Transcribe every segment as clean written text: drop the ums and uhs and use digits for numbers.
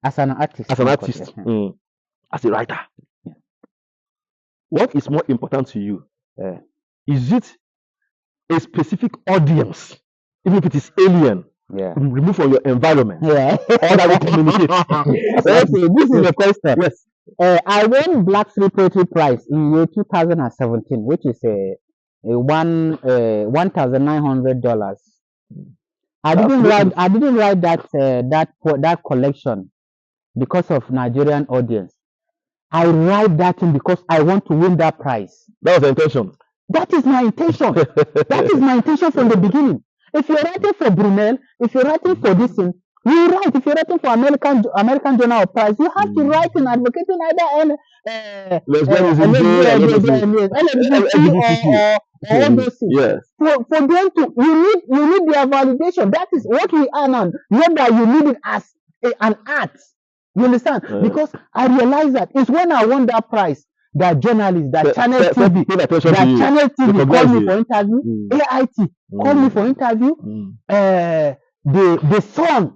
As an artist. as an artist, as a writer, what is more important to you? Is it a specific audience, even if it is alien, removed from your environment, or that we communicate? Okay, this is the question. Yes. I won Black Free Poetry Prize in year 2017, which is a $1,900. I didn't write that collection because of Nigerian audience. I write that in because I want to win that prize. That was the intention. That is my intention. That is my intention from the beginning. If you're writing for Brunel, if you're writing for this thing, you write. If you're writing for American Journal of Prize, you have to write in advocating either LGBT or all those things. Yes. For them to, you need their validation. That is what we are now. Not that you need it as an art. You understand? Because I realize that it's when I won that prize that journalists, that Channel TV, called me for interview, AIT called me for interview, the Sun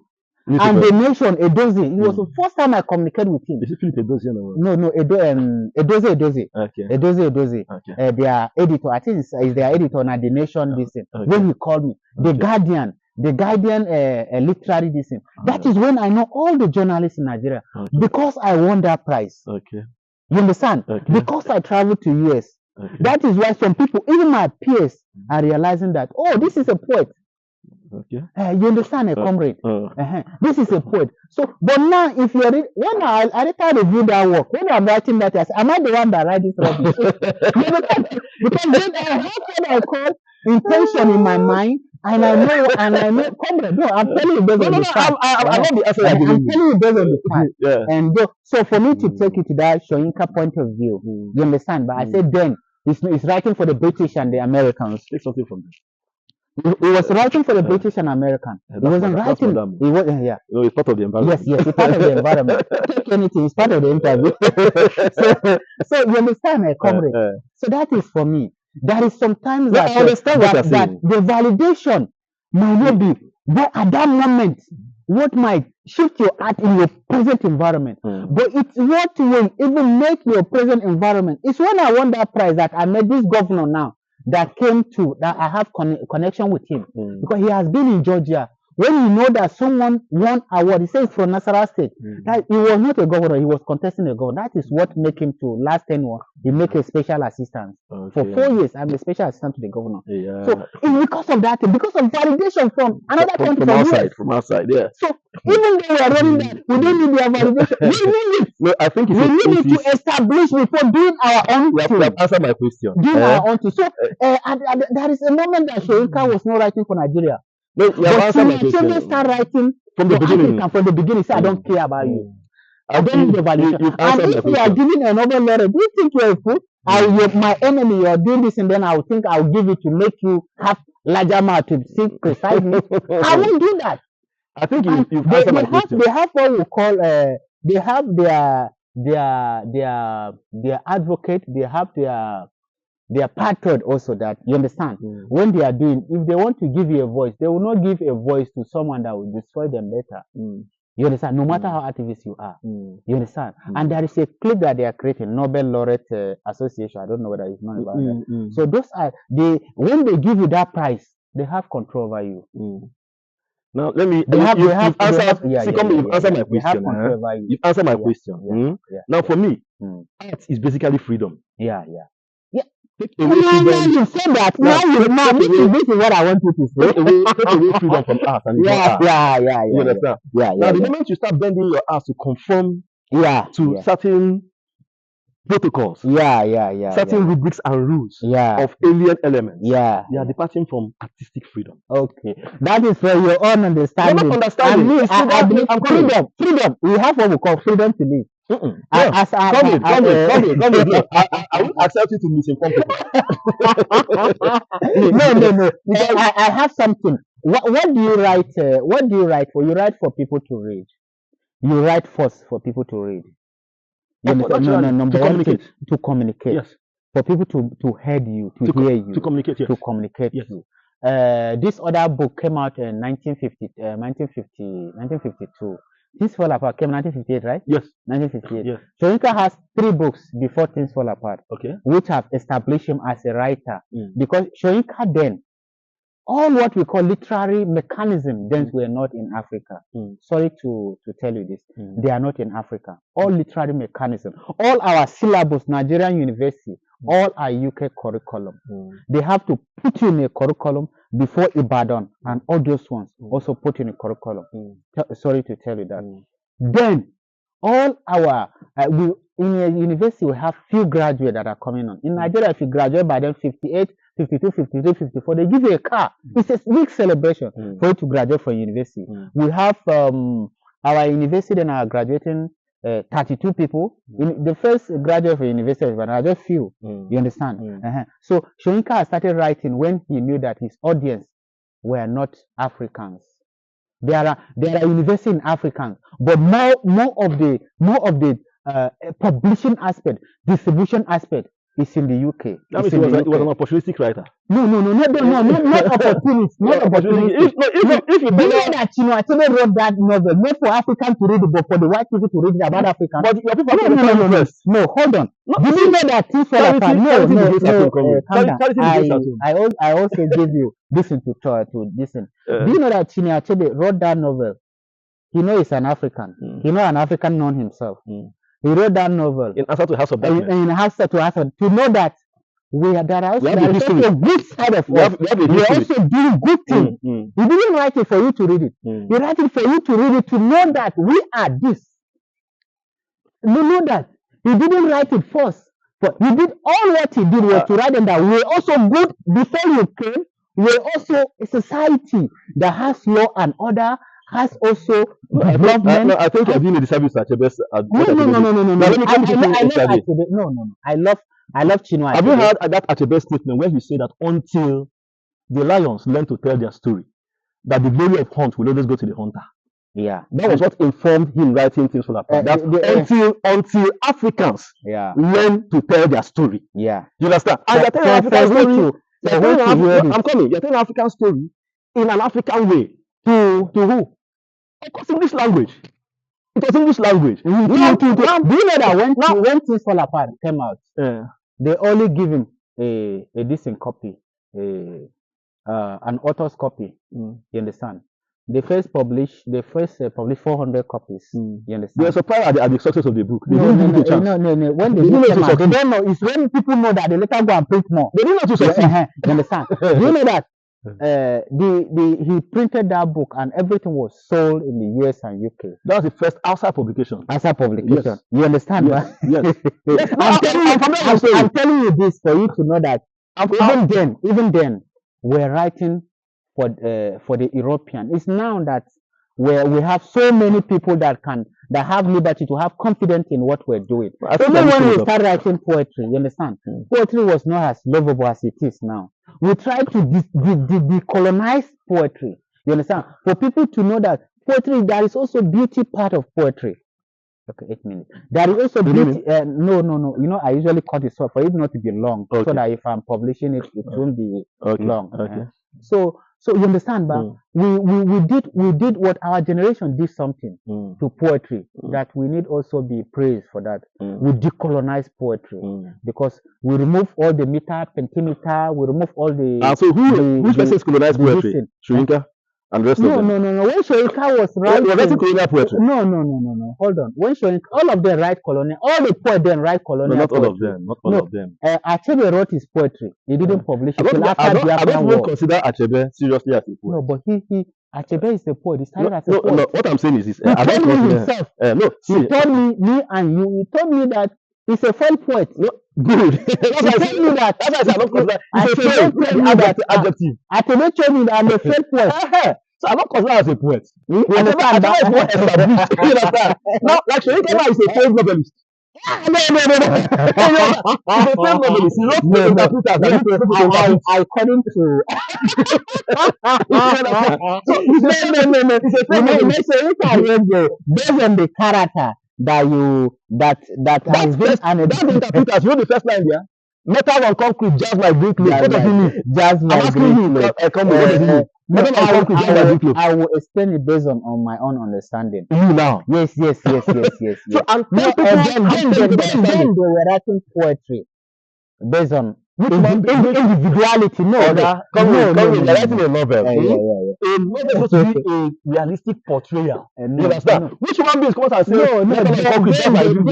and the Nation, Edozie. It was the first time I communicated with him. Is it Philip Edozie? No, Edozie. Okay. Edozie. Okay. Their editor, I think is their editor on the Nation this thing. Okay. When he called me, the Guardian literary this thing. That is when I know all the journalists in Nigeria because I won that prize. Okay. You understand? Okay. Because I traveled to US. Okay. That is why some people, even my peers, are realizing that, oh, this is a poet. Okay. You understand, comrade? This is a poet. So, but now, if you're when I later review that work, when I'm writing that, I say, am I the one that write this rubbish? Because then I have what I call intention in my mind. And I know, comrade, no, I'm telling you based on the fact. I'm telling you based on the fact. Yeah. And so for me to take it to that Shoyinka point of view, you understand? But I said then, it's writing for the British and the Americans. Take something from this. He was writing for the British and American. He wasn't writing. He was, it's part of the environment. Yes, it's part of the environment. Take anything, it's part of the interview. so you understand, comrade? So that is for me. There is sometimes that the validation might not be, but at that moment, what might shift your art in your present environment. But it's what will even make your present environment. It's when I won that prize that I met this governor now that came to, that I have connection with him. Because he has been in Georgia. When you know that someone won award, he says from Nasarawa State, that he was not a governor, he was contesting a governor. That is what made him to last tenure. He make a special assistant. For 4 years, I'm a special assistant to the governor. So it's because of that, because of validation from another country, from outside, yeah. So even though we are running that, we don't need their validation. We need it. No, I think we need it to establish before doing our own thing. You have answered my question. Doing our own thing. So there is a moment that Shoyinka was not writing for Nigeria. No, you have answered my question. Start writing from the beginning. Africa, from the beginning, say I don't care about you. I don't need the validation. And if you are giving a Nobel laureate, do you think you're a fool? My enemy, you're doing this, and then I would think I'll give it to make you have larger mouth to see precisely. I won't do that. I think you've answered my question. They have what we call they have their advocate, they have their patron also, that you understand. When they are doing, if they want to give you a voice, they will not give a voice to someone that will destroy them later. You understand? No matter how activist you are. You understand? And there is a clip that they are creating, Nobel Laureate Association. I don't know whether you've known about that. So those are when they give you that prize, they have control over you. Now let me. You've answered my question. You've answered my question. Now for me, art is basically freedom. Take away freedom. You say that now. This is what I want you to say. Take away freedom from art and you understand? Now the moment you start bending your art to conform to certain protocols, certain rubrics and rules of alien elements, you are departing from artistic freedom. Okay, that is for your own understanding. I believe freedom. We have what we call freedom to live. Come in. I won't accept you to misinform people. No. I have something. What do you write? What do you write for? You write for people to read. You write first for people to read. To communicate. Yes. For people to hear you, to hear you. To communicate. Yes. To communicate. Yes. You. This other book came out in 1952. Things Fall Apart came 1958, right? Yes. 1958. Yes. Soyinka has 3 books before Things Fall Apart, Okay. which have established him as a writer. Because Soyinka then, all what we call literary mechanism then were not in Africa. Sorry to tell you this. They are not in Africa. All literary mechanism, all our syllabus, Nigerian University, all are UK curriculum. They have to put you in a curriculum before Ibadan and all those ones also put in a curriculum. Sorry to tell you that. Then all our in a university we have few graduates that are coming on. In Nigeria, if you graduate by then 58, 52, 53, 54, they give you a car. It's a big celebration for you to graduate from university. We have our university then are graduating 32 people. In the first graduate for university, but are just few. You understand? So Soyinka started writing when he knew that his audience were not Africans. There are university in Africans, but more of the publishing aspect, distribution aspect is in the UK. That means he was an opportunistic writer. No, not opportunist. Not opportunist. If you know that Achebe wrote that novel, not for Africans to read it, but for the white people to read it about Africans. But your people no, hold on. Did you know that Things Fall Apart? I also gave you listen to listen. Do you know that Chinua Achebe wrote that novel? He knows he's an African. He knows an African known himself. He wrote that novel in answer to House of Darkness. In answer to House of, to know that there are also a good side of us. We are also doing good things. He didn't write it for you to read it. He wrote it for you to read it to know that we are this. You know that he didn't write it first. But he did all what he did was to write them that we're also good before you came. We're also a society that has law and order. Has also development. I think you're doing a disservice to Achebe's. No. I love Chinua Achebe. Have you heard that Achebe statement where he said that until the lions learn to tell their story, that the glory of hunt will always go to the hunter? Yeah. That was what informed him writing Things Fall Apart. Until Africans learn to tell their story. Yeah. You understand? And you're telling African story. I'm coming. You're telling African story in an African way. To who? Of course, English language. It was English language. Do you know that when Things Fall Apart came out, they only give him a decent copy, an author's copy. You understand? They first published 400 copies. You understand? They were surprised at the success of the book. No. When they came out, they don't know. It's when people know that they later go and print more. They didn't know to succeed. You understand? Do you know that? He printed that book and everything was sold in the US and UK. That was the first outside publication. Outside publication. Yes. You understand? Yes. Yes. I'm telling you this for you to know that even then, we're writing for the European. It's now that where we have so many people that have liberty to have confidence in what we're doing. Even when we start writing poetry, you understand? Poetry was not as lovable as it is now. We try to decolonize poetry. You understand? For people to know that poetry, there is also beauty part of poetry. Okay, 8 minutes. There is also beauty. No. You know, I usually cut it short for it not to be long, so that if I'm publishing it, it won't be long. Okay. So you understand, but we did what our generation did something to poetry that we need also be praised for that. We decolonize poetry because we remove all the meter, pentimeter, we remove all the. So which person colonized poetry? Soyinka and rest of them. No. When Soyinka was writing, you're writing colonial poetry. No. Hold on. When Soyinka, all of them write colonial. All the poets then write colonial. Not poetry. all of them. Not all of them. Achebe wrote his poetry. He didn't publish it till after the African war. I don't consider Achebe seriously as a poet. No, but Achebe is the poet. He started as a poet. No. What I'm saying is, I don't consider himself. He told me and you. He told me that he's a fine poet. No, good. That's why I told me that. That's why I don't consider. Achebe told me that I'm a fair poet. So I'm not considered as a poet. You understand? That is more established. You understand? Now, like Soyinka is a failed novelist. No. He's a failed novelist. He wrote the interpreters. According to. No. He's a failed novelist. Based on the character that has been that interpreters wrote the first line there. Metal on concrete, just like brick. What does he mean? Just like brick. What does he mean? No, Whether on concrete, whether on clothes. I will explain it based on my own understanding. You now. Yes. So and No, people then they were writing poetry based on individuality. No, they're writing a novel. A novel is supposed to be a realistic portrayal. You understand? Which human beings come out and say,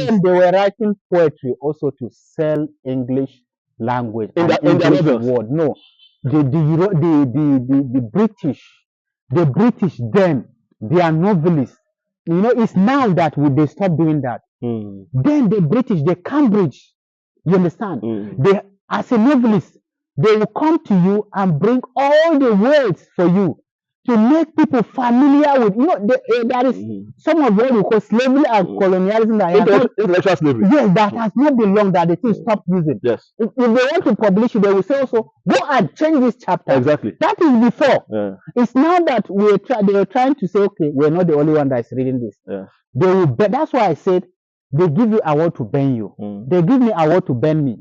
then they were writing poetry also to sell English language in and English their word. No, the British then, they are novelists. You know, it's now that they stop doing that. Then the British, the Cambridge, you understand? They, as a novelist, they will come to you and bring all the words for you to make people familiar with, you know, there is some of what we call slavery and colonialism that intellectual slavery. Yes, that has not been long that the thing stopped using. Yes. If they want to publish it, they will say also, go and change this chapter. Exactly. That is before. Yeah. It's now that they are trying to say, okay, we're not the only one that is reading this. Yeah. They will that's why I said they give you award to bend you. They give me award to bend me.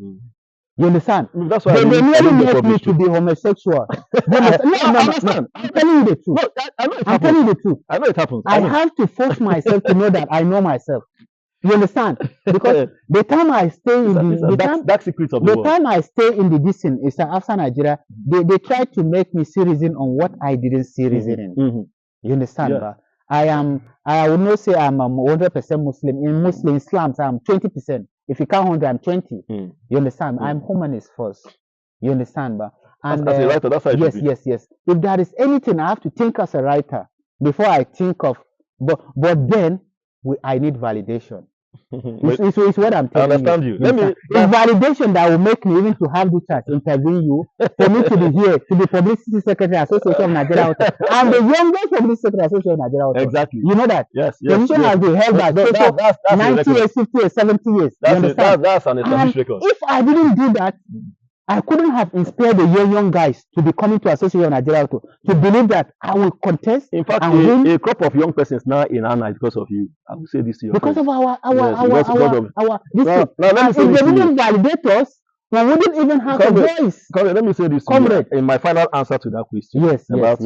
You understand? That's why they nearly make me to be homosexual. No, I'm telling you the truth. No, I know it happens. I'm telling you the truth. I know it happens. I have to force myself to know that I know myself. You understand? Because the time I stay in dark secrets of the world. time I stay in the distance is after Nigeria, they try to make me see reason on what I didn't see reason in. You understand? Yeah. I would not say I'm 100% Muslim. In Muslim Islam, I'm 20%. If you count 100, I'm 20. You understand? I'm humanist first. You understand? And as a writer, that's how it yes. If there is anything I have to think as a writer before I think of, but then I need validation. It's what I'm telling you. I understand you. It's validation that will make me even to have the chance interview you, for me to be here, to be Publicity Secretary Association of Nigeria Author. I'm the youngest Publicity Secretary Association of Nigeria Author. Exactly. You know that? Yes. Position has been held by that's 90 years, 50 years, 70 years. That's an established record. If I didn't do that, I couldn't have inspired the young guys to be coming to Association of Nigeria to believe that I will contest. In fact, a crop of young persons now in Anna because of you. I will say this to you. Because of our now, let me say if they didn't validate us, we wouldn't even have a voice. Let me say this to you. In my final answer to that question about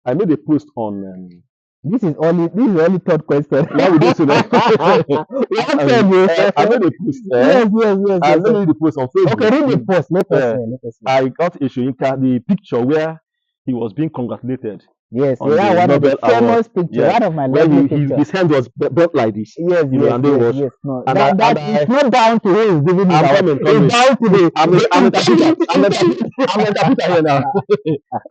I made a post on this is only third question. Now we do to that. I made a post. Yes. I made the post on Facebook. Okay, read the post. Let us see. I got Ishoyinka the picture where he was being congratulated. Yes, one of the famous pictures. One of my lovely pictures. His hand was bent like this. Yes. No, it's not down to who is giving it. It's down to the. I'm an interpreter here now.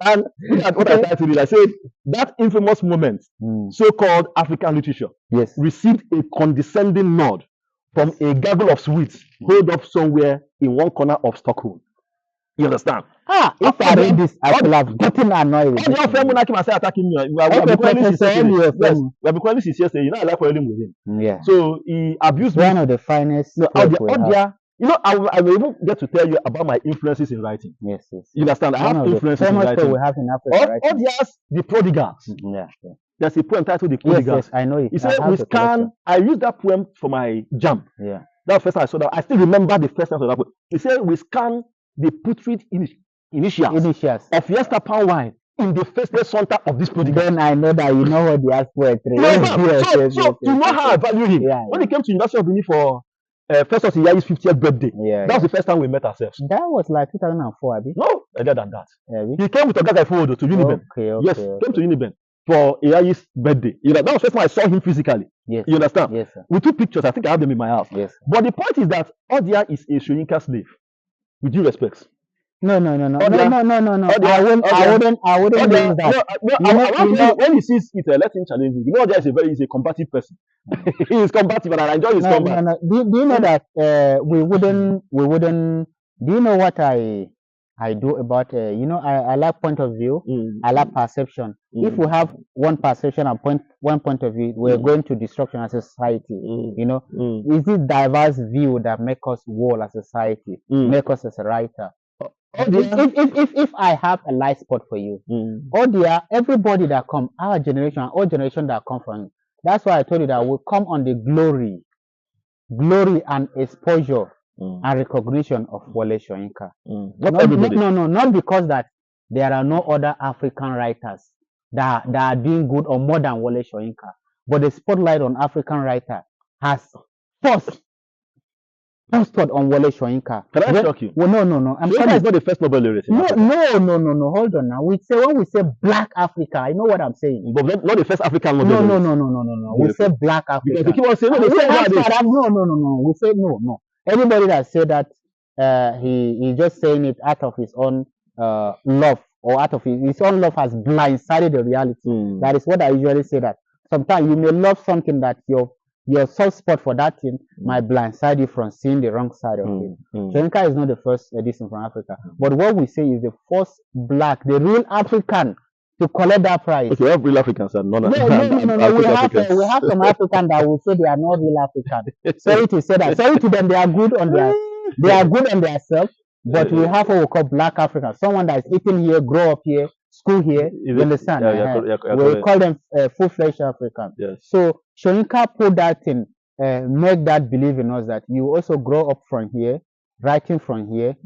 And what I tried to do, I said that infamous moment, so-called African literature, received a condescending nod from a gaggle of sweets holed up somewhere in one corner of Stockholm. You understand? If I read this, I could have gotten annoyed with your friend when I came and say attacking me. We have been calling this yesterday. You know, I like Oyelim with him. Yeah. So he abused me. One of the finest. You know, I will even get to tell you about my influences in writing. Yes. You understand? I have influences in writing. We have in Africa. Odia's The Prodigals. Yeah. There's a poem titled The Prodigals. Yes, I know it. He said, I used that poem for my jam. Yeah. That first time I saw that. I still remember the first time I saw that poem. He said, we scan the putrid initials of Yester Palm Wine in the faceless center of this prodigal. Then I know that you know what the ask poetry. So to know how I value him. When he came to University of Benin for Festus Iyayi's 50th birthday, that was the first time we met ourselves. That was like 2004, Abi? No, earlier than that. He came with Ogaga Ifowodo to Uniben. Yes, came to Uniben for Iyayi's birthday. You know, that was the first time I saw him physically. Yes. You understand? Yes, sir. We took pictures. I think I have them in my house. Yes. But the point is that Odia is a Soyinka slave. With due respect. No. I wouldn't do that. When he sees it, let him challenge him. You know, he's a combative person. He is combative, and I enjoy his combat. No. Do you know that we wouldn't? Do you know what I do about? I like point of view. I like perception. If we have one perception and one point of view, we're going to destruction as a society. You know, is it diverse view that make us whole as a society, make us as a writer? If I have a light spot for you, everybody that come, our generation, all generation that come from, that's why I told you that we come on the glory and exposure and recognition of Wole Soyinka. Not because that there are no other African writers that are doing good or more than Wole Soyinka. But the spotlight on African writer has first on Wole Soyinka. Can I shock you? Well, no. Soyinka is not the first Nobel laureate. No. Hold on now. When we say Black Africa, I know what I'm saying. But not the first African Nobel laureate. No. We say Black Africa. Because they keep on saying, no. We say no. Anybody that said that, he just saying it out of his own love, or out of his own love has blindsided the reality. That is what I usually say, that sometimes you may love something that your soft spot for that thing might blindside you from seeing the wrong side of it. Soyinka is not the first edition from Africa, but what we say is the first Black, the real African to collect that prize. Okay, we have real Africans and no. We have some Africans that will say they are not real African. Sorry to say that. Sorry to them, they are good on their self. But we have what we call Black Africans, someone that is eating here, grow up here, school here. You understand? We call them full-fledged Africans. Yes. So Soyinka put that in, make that believe in us that you also grow up from here, writing from here,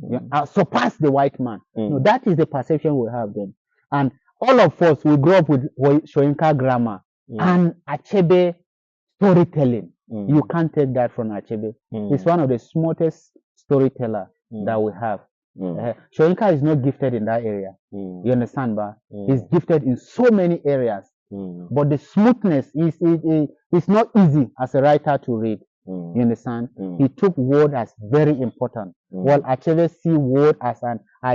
surpass the white man. No, that is the perception we have then. And all of us, we grow up with Soyinka grammar and Achebe storytelling. You can't take that from Achebe. He's one of the smartest storytellers that we have. Soyinka is not gifted in that area. You understand, ba? He's gifted in so many areas. But the smoothness is not easy as a writer to read. You understand? He took word as very important. While Achebe see word as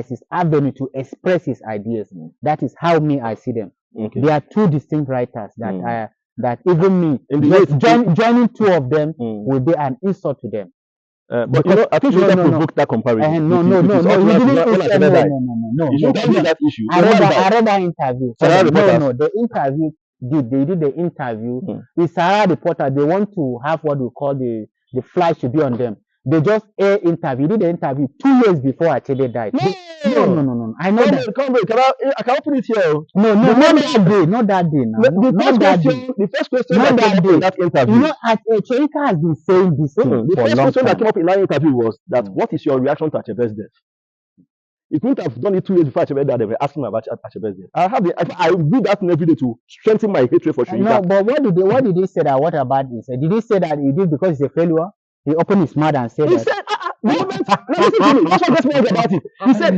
his avenue to express his ideas. That is how I see them. Okay. They are two distinct writers that even me, joining two of them will be an insult to them. But I think you provoked that comparison. No. You didn't that issue. I read that interview. The interview they did the interview. The Sahara reporter, they want to have what we call the flag should be on them. They just did the interview 2 years before Achebe died. No. I know that. I can open it here. No, not that day. The first question that came up in that interview. You know, Soyinka has been saying this thing the first question that came up in that interview was that what is your reaction to Achebe's death? It couldn't have done it 2 years before Achebe died. They were asking me about Achebe's death. I do that every day to strengthen my hatred for Soyinka. No, but what did he say that? What about this? Did he say that he did because he's a failure? He opened his mouth and said, he said, listen to me. That's what gets me about it. He said,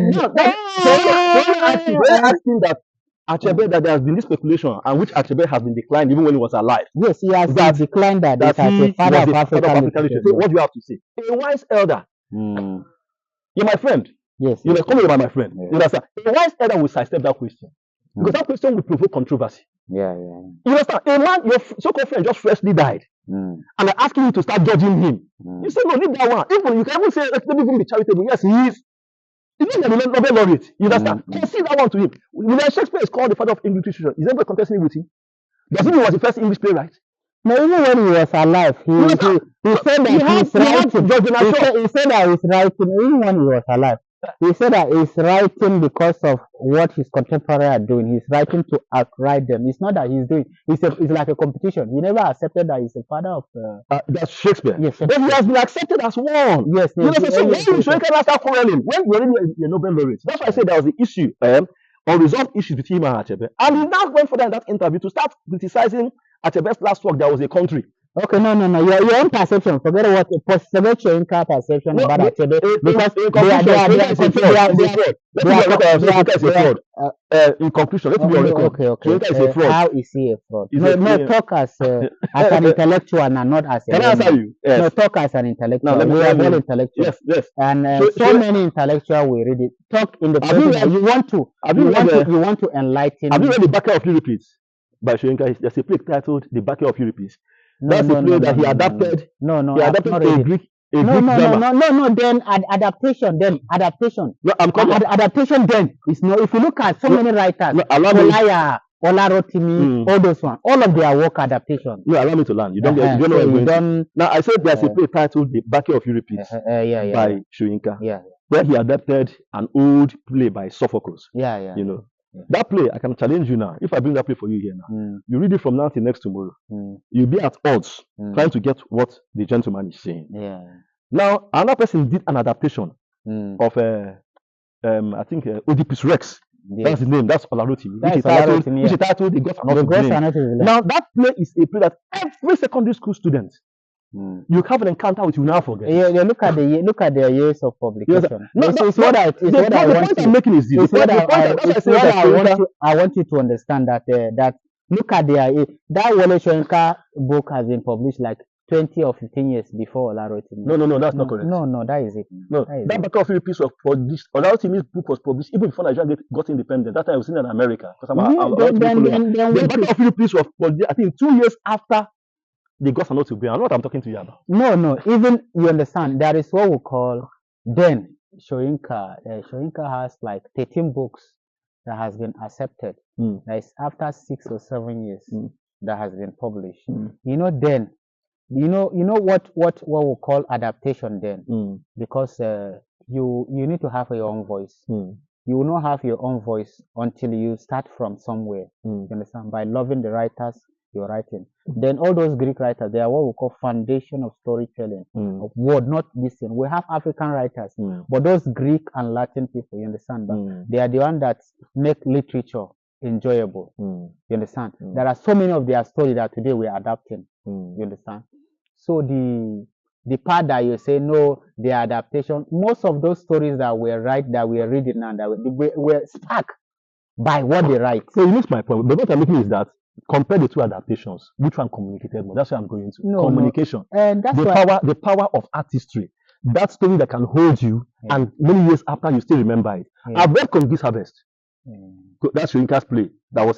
asking that Achebe, that there has been this speculation, and which Achebe has been declined even when he was alive. Yes, he has declined that as a father of African literature. So what do you have to say? A wise elder. You're my friend. Yes. You come here by my friend. You understand? A wise elder will sidestep that question. Because that question will provoke controversy. Yeah. You understand? A man, your so-called friend, just freshly died. And they're asking you to start judging him. You say, no, leave that one. Even you can even say, let me even be charitable. Yes, he is. He's not the Nobel laureate. You understand? Concede that one to him. William Shakespeare is called the father of English literature. Is anybody contesting with him? Does he know he was the first English playwright? No, even when he was alive, he said that he's writing, even when he was alive. He said that he's writing because of what his contemporaries are doing. He's writing to outwrite them. It's not that he's doing. It's like a competition. He never accepted that he's a father of. That's Shakespeare. Yes, Shakespeare. But he has been accepted as one. Yes. So when Soyinka start quarreling, when you're already a Nobel laureate, that's why I said there was the issue, unresolved issues between him and Achebe. And he now went for that in that interview to start criticizing Achebe's last work. There was a country. Okay, no. Your own perception. Forget Soyinka perception about Achebe, because in conclusion, let's be on record. Okay. Is a fraud. How is he a fraud? No, talk as an intellectual and not as a. Can I answer you? Yes. No, talk as an intellectual. We are all intellectual. Yes. And so many intellectuals we read it. Talk in the person you want to enlighten. Have you read The Backer of Euripides by Soyinka? There's a play titled The Backer of Euripides. That's a play that he adapted. No. He adapted a Greek. No. Then adaptation. No, I'm coming. Adaptation. Then is no. If you look at so many writers, Olarotimi, all those ones, all of their work adaptation. No, allow me to learn. You don't get. You don't know. Now I said there's a play titled The Backer of Euripides by Soyinka. Yeah. Where he adapted an old play by Sophocles. Yeah. You know. That play, I can challenge you now. If I bring that play for you here now, you read it from now till next tomorrow. You'll be at odds trying to get what the gentleman is saying. Yeah. Now, another person did an adaptation of, I think, Oedipus Rex That's the name. That's Olarotimi. Which is titled The Gods Are Not to Blame. Now that play is a play that every secondary school student you have an encounter with, you now forget. Yeah, look at the years of publication. The point I'm making is this. I want you to understand that look at that Wole Soyinka book has been published like 20 or 15 years before Olarotimi. No, that's not correct. No, that is it. No, that battlefield piece of Olarotimi's book was published even before Nigeria got independent. That time I was in America. Because the battlefield piece was published, I think, 2 years after the Gods Are Not to Blame. I know what I'm talking to you about. No. Even you understand, there is what we call then Soyinka. Soyinka has like 13 books that has been accepted. That is after 6 or 7 years that has been published. You know then. You know what we call adaptation then, because you need to have your own voice. You will not have your own voice until you start from somewhere. You understand? By loving the writers you're writing. Then all those Greek writers, they are what we call foundation of storytelling, of word, not this thing. We have African writers, but those Greek and Latin people, you understand? But they are the one that make literature enjoyable. You understand? There are so many of their stories that today we are adapting. You understand? So the part that you say no, the adaptation, most of those stories that we are reading now, that were sparked by what they write. So you miss my point. But what I'm making is that compare the two adaptations, which one communicated more? That's what I'm going to. Communication. And that's the power of artistry. That story that can hold you, and many years after you still remember it. I've read Kongis Harvest. That's Soyinka's play that was